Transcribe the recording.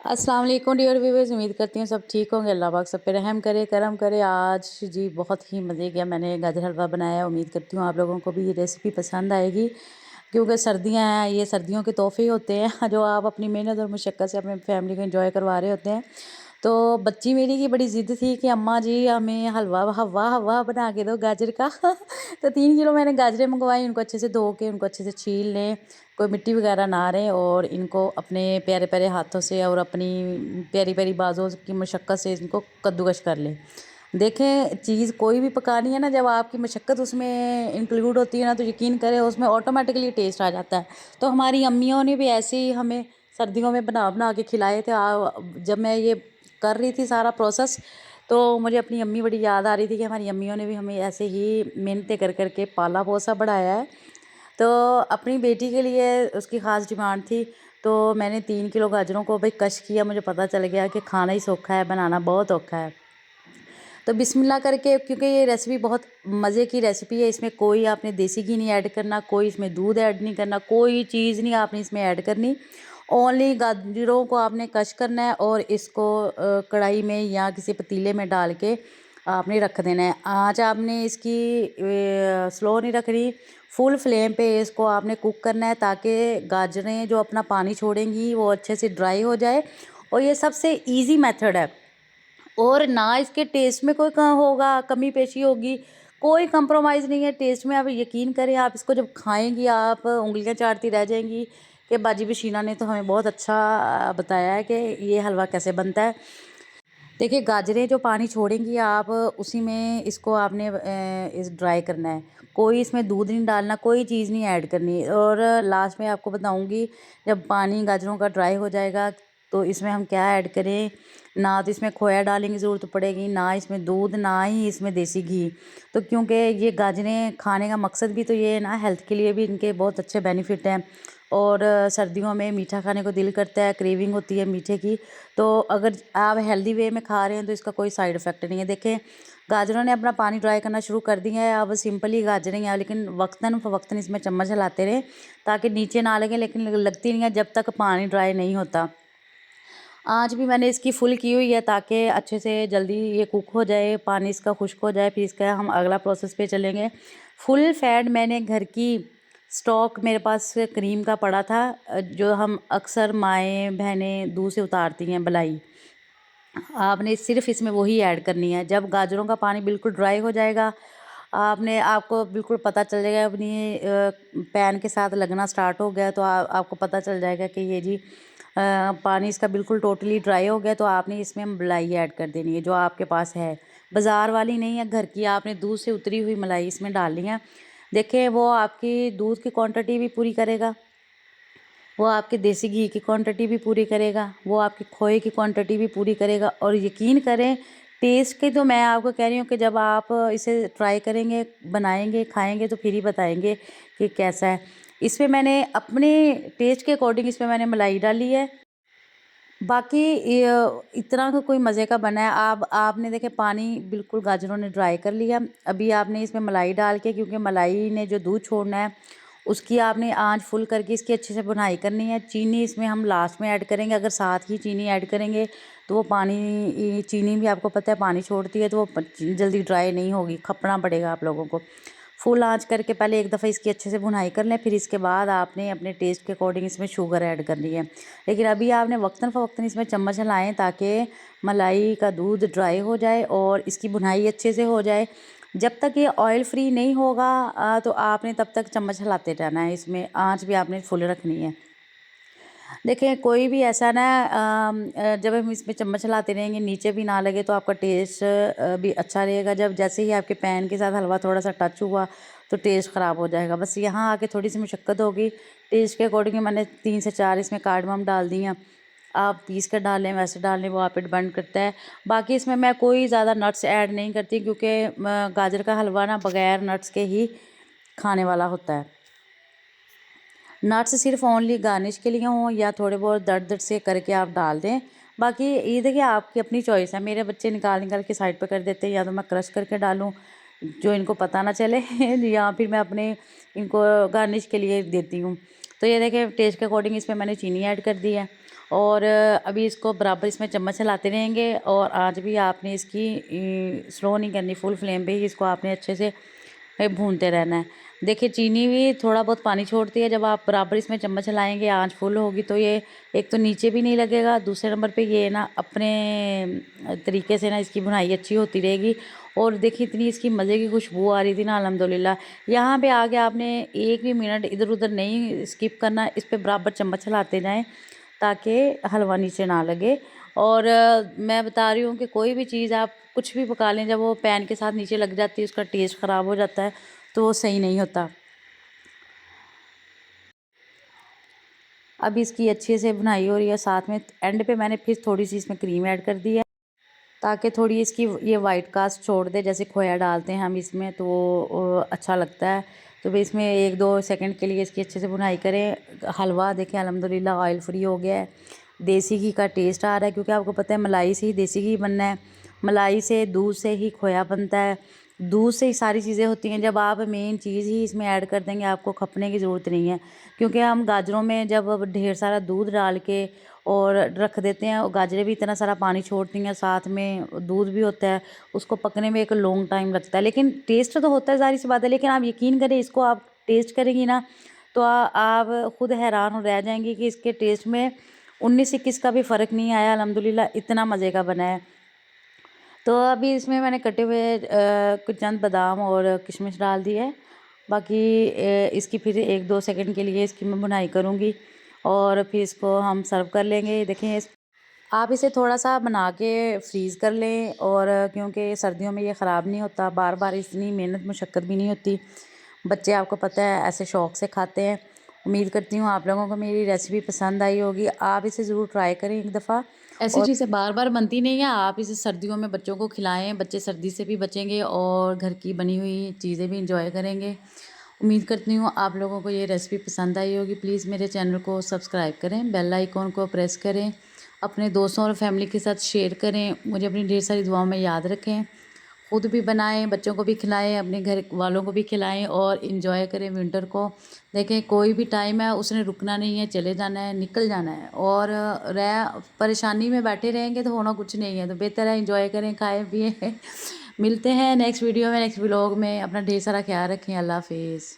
अस्सलाम वालेकुम dear viewers. उम्मीद करती हूँ सब ठीक होंगे। अल्लाह पाक सब पे रहम करे, करम करे। आज जी बहुत ही मज़े का मैंने गाजर हलवा बनाया। उम्मीद करती हूँ आप लोगों को भी ये रेसिपी पसंद आएगी, क्योंकि सर्दियाँ हैं, ये सर्दियों के तोहफ़े होते हैं जो आप अपनी मेहनत और मुशक्क़त से अपने फैमिली को एंजॉय करवा रहे होते हैं। तो बच्ची मेरी की बड़ी ज़िद थी कि अम्मा जी हमें हलवा हवा हवा बना के दो गाजर का तो 3 किलो मैंने गाजरें मंगवाई। उनको अच्छे से धो के उनको अच्छे से छील लें, कोई मिट्टी वगैरह ना रहे, और इनको अपने प्यारे प्यारे हाथों से और अपनी प्यारी प्यारी बाजों की मशक्क़त से इनको कद्दूकश कर लें। देखें, चीज़ कोई भी पकानी है ना, जब आपकी मशक्क़त उसमें इंक्लूड होती है ना, तो यकीन करें उसमें ऑटोमेटिकली टेस्ट आ जाता है। तो हमारी अम्मियों ने भी ऐसे ही हमें सर्दियों में बना बना के खिलाए थे। जब मैं ये कर रही थी सारा प्रोसेस, तो मुझे अपनी अम्मी बड़ी याद आ रही थी कि हमारी अम्मियों ने भी हमें ऐसे ही मेहनतें कर कर के पाला पोसा बढ़ाया है। तो अपनी बेटी के लिए उसकी ख़ास डिमांड थी, तो मैंने 3 किलो गाजरों को भाई कश किया। मुझे पता चल गया कि खाना ही सौखा है, बनाना बहुत औखा है। तो बिस्मिल्लाह करके, क्योंकि ये रेसिपी बहुत मज़े की रेसिपी है, इसमें कोई आपने देसी घी नहीं ऐड करना, कोई इसमें दूध ऐड नहीं करना, कोई चीज़ नहीं आपने इसमें ऐड करनी। ओनली गाजरों को आपने कश करना है और इसको कढ़ाई में या किसी पतीले में डाल के आपने रख देना है। आँच आपने इसकी स्लो नहीं रखनी, फुल फ्लेम पे इसको आपने कुक करना है, ताकि गाजरें जो अपना पानी छोड़ेंगी वो अच्छे से ड्राई हो जाए। और ये सबसे ईज़ी मेथड है, और ना इसके टेस्ट में कोई होगा कमी पेशी होगी, कोई कंप्रोमाइज़ नहीं है टेस्ट में। आप यकीन करें, आप इसको जब खाएंगी आप उंगलियां चाटती रह जाएंगी कि बाजी बशीना ने तो हमें बहुत अच्छा बताया है कि ये हलवा कैसे बनता है। देखिए, गाजरें जो पानी छोड़ेंगी आप उसी में इसको आपने इस ड्राई करना है। कोई इसमें दूध नहीं डालना, कोई चीज़ नहीं ऐड करनी। और लास्ट में आपको बताऊंगी, जब पानी गाजरों का ड्राई हो जाएगा तो इसमें हम क्या ऐड करें। ना तो इसमें खोया डालने की ज़रूरत पड़ेगी, ना इसमें दूध, ना ही इसमें देसी घी। तो क्योंकि ये गाजरें खाने का मकसद भी तो ये है ना, हेल्थ के लिए भी इनके बहुत अच्छे बेनिफिट हैं। और सर्दियों में मीठा खाने को दिल करता है, क्रेविंग होती है मीठे की। तो अगर आप हेल्दी वे में खा रहे हैं तो इसका कोई साइड इफ़ेक्ट नहीं है। देखें, गाजरों ने अपना पानी ड्राई करना शुरू कर दिया है। अब सिंपल ही गाजरें हैं, लेकिन वक्तन इसमें चम्मच हिलाते रहें ताकि नीचे ना लगे, लेकिन लगती नहीं है जब तक पानी ड्राई नहीं होता। आँच भी मैंने इसकी फुल की हुई है ताकि अच्छे से जल्दी ये कुक हो जाए, पानी इसका खुश्क हो जाए। फिर इसका हम अगला प्रोसेस पे चलेंगे। फुल फैट मैंने घर की स्टॉक मेरे पास क्रीम का पड़ा था, जो हम अक्सर माएँ बहनें दूध से उतारती हैं, मलाई। आपने सिर्फ इसमें वही ऐड करनी है। जब गाजरों का पानी बिल्कुल ड्राई हो जाएगा, आपको बिल्कुल पता चल जाएगा, अपनी पैन के साथ लगना स्टार्ट हो गया, तो आपको पता चल जाएगा कि ये जी पानी इसका बिल्कुल टोटली ड्राई हो गया। तो आपने इसमें मलाई ऐड कर देनी है जो आपके पास है, बाज़ार वाली नहीं है, घर की आपने दूध से उतरी हुई मलाई इसमें डालनी है। देखिए, वो आपकी दूध की क्वांटिटी भी पूरी करेगा, वो आपके देसी घी की क्वांटिटी भी पूरी करेगा, वो आपकी खोए की क्वांटिटी भी पूरी करेगा। और यकीन करें, टेस्ट की तो मैं आपको कह रही हूँ कि जब आप इसे ट्राई करेंगे, बनाएंगे, खाएंगे, तो फिर ही बताएंगे कि कैसा है। इसमें मैंने अपने टेस्ट के अकॉर्डिंग इसमें मैंने मलाई डाली है। बाकी ये इतना तो कोई मज़े का बना है। आपने देखे पानी बिल्कुल गाजरों ने ड्राई कर लिया। अभी आपने इसमें मलाई डाल के, क्योंकि मलाई ने जो दूध छोड़ना है उसकी आपने आंच फुल करके इसकी अच्छे से भुनाई करनी है। चीनी इसमें हम लास्ट में ऐड करेंगे। अगर साथ ही चीनी ऐड करेंगे तो वो पानी, चीनी भी आपको पता है पानी छोड़ती है, तो वो जल्दी ड्राई नहीं होगी, खपना पड़ेगा आप लोगों को। फुल आंच करके पहले एक दफ़ा इसकी अच्छे से भुनाई कर लें, फिर इसके बाद आपने अपने टेस्ट के अकॉर्डिंग इसमें शुगर ऐड करनी है। लेकिन अभी आपने वक्तन इसमें चम्मच हिलाएं ताकि मलाई का दूध ड्राई हो जाए और इसकी भुनाई अच्छे से हो जाए। जब तक ये ऑयल फ्री नहीं होगा तो आपने तब तक चम्मच हिलाते रहना है। इसमें आंच भी आपने फुल रखनी है। देखें, कोई भी ऐसा ना जब हम इसमें चम्मच हिलाते रहेंगे नीचे भी ना लगे, तो आपका टेस्ट भी अच्छा रहेगा। जब जैसे ही आपके पैन के साथ हलवा थोड़ा सा टच हुआ तो टेस्ट ख़राब हो जाएगा। बस यहाँ आके थोड़ी सी मुशक्क़त होगी। टेस्ट के अकॉर्डिंग मैंने 3 से 4 इसमें कार्डमम डाल दी हैं। आप पीस कर डाल लें, वैसे डाल लें, वो आप पे डिपेंड करता है। बाकी इसमें मैं कोई ज़्यादा नट्स ऐड नहीं करती, क्योंकि गाजर का हलवा ना बग़ैर नट्स के ही खाने वाला होता है। नट्स सिर्फ ओनली गार्निश के लिए हों या थोड़े बहुत दर्द दर्द से करके आप डाल दें। बाकी ये देखिए, आपकी अपनी चॉइस है। मेरे बच्चे निकाल निकाल के साइड पे कर देते हैं, या तो मैं क्रश करके डालूं जो इनको पता ना चले या फिर मैं अपने इनको गार्निश के लिए देती हूँ। तो ये देखिए, टेस्ट के अकॉर्डिंग इसमें मैंने चीनी ऐड कर दी है। और अभी इसको बराबर इसमें चम्मच चलाते रहेंगे। और आँच भी आपने इसकी स्लो नहीं करनी, फुल फ्लेम पे ही इसको आपने अच्छे से भूनते रहना है। देखिए चीनी भी थोड़ा बहुत पानी छोड़ती है, जब आप बराबर इसमें चम्मच चलाएँगे, आँच फुल होगी तो ये एक तो नीचे भी नहीं लगेगा, दूसरे नंबर पे ये ना अपने तरीके से ना इसकी भुनाई अच्छी होती रहेगी। और देखिए इतनी इसकी मज़े की खुशबू आ रही थी ना अल्हम्दुलिल्लाह। यहाँ पे आके आपने एक भी मिनट इधर-उधर नहीं स्किप करना, इस पे बराबर चम्मच चलाते जाएँ ताकि हलवा नीचे ना लगे। और मैं बता रही हूँ कि कोई भी चीज़ आप कुछ भी पका लें, जब वो पैन के साथ नीचे लग जाती है उसका टेस्ट ख़राब हो जाता है, तो वो सही नहीं होता। अब इसकी अच्छे से भुनाई हो रही है, साथ में एंड पे मैंने फिर थोड़ी-सी इसमें क्रीम ऐड कर दी है ताकि थोड़ी इसकी ये वाइट कास्ट छोड़ दे। जैसे खोया डालते हैं हम इसमें तो अच्छा लगता है। तो फिर इसमें 1-2 सेकंड के लिए इसकी अच्छे से भुनाई करें। हलवा देखें अल्हम्दुलिल्लाह ऑयल फ्री हो गया है। देसी घी का टेस्ट आ रहा है, क्योंकि आपको पता है मलाई से ही देसी घी बनना है। मलाई से, दूध से ही खोया बनता है। दूध से ही सारी चीज़ें होती हैं। जब आप मेन चीज़ ही इसमें ऐड कर देंगे, आपको खपने की ज़रूरत नहीं है, क्योंकि हम गाजरों में जब ढेर सारा दूध डाल के और रख देते हैं, और गाजरें भी इतना सारा पानी छोड़ती हैं, साथ में दूध भी होता है, उसको पकने में एक लॉन्ग टाइम लगता है। लेकिन टेस्ट तो होता है, ज़ाहिर-सी बात है, लेकिन आप यकीन करें इसको आप टेस्ट करेंगी ना तो आप खुद हैरान रह जाएँगी कि इसके टेस्ट में 19-21 का भी फ़र्क नहीं आया। अल्हम्दुलिल्लाह इतना मज़े का बना है। तो अभी इसमें मैंने कटे हुए कुछ चंद बादाम और किशमिश डाल दी है। बाकी इसकी फिर 1-2 सेकंड के लिए इसकी मैं भुनाई करूँगी और फिर इसको हम सर्व कर लेंगे। देखें आप इसे थोड़ा-सा बना के फ्रीज़ कर लें, और क्योंकि सर्दियों में ये ख़राब नहीं होता, बार-बार इतनी मेहनत मशक्क़त भी नहीं होती। बच्चे आपको पता है ऐसे शौक़ से खाते हैं। उम्मीद करती हूँ आप लोगों को मेरी रेसिपी पसंद आई होगी। आप इसे ज़रूर ट्राई करें एक दफ़ा। ऐसी चीज़ें बार-बार बनती नहीं है, आप इसे सर्दियों में बच्चों को खिलाएँ, बच्चे सर्दी से भी बचेंगे और घर की बनी हुई चीज़ें भी एंजॉय करेंगे। उम्मीद करती हूँ आप लोगों को ये रेसिपी पसंद आई होगी। प्लीज़ मेरे चैनल को सब्सक्राइब करें, बेल आइकॉन को प्रेस करें, अपने दोस्तों और फैमिली के साथ शेयर करें। मुझे अपनी ढेर सारी दुआओं में याद रखें। खुद भी बनाएँ, बच्चों को भी खिलाएँ, अपने घर वालों को भी खिलाएँ और एंजॉय करें विंटर को। देखें कोई भी टाइम है उसने रुकना नहीं है, चले जाना है, निकल जाना है। और परेशानी में बैठे रहेंगे तो होना कुछ नहीं है। तो बेहतर है एंजॉय करें, खाएँ-पिएँ। मिलते हैं नेक्स्ट वीडियो में, नेक्स्ट व्लॉग में। अपना ढेर सारा ख्याल रखें। अल्लाह हाफ़िज़।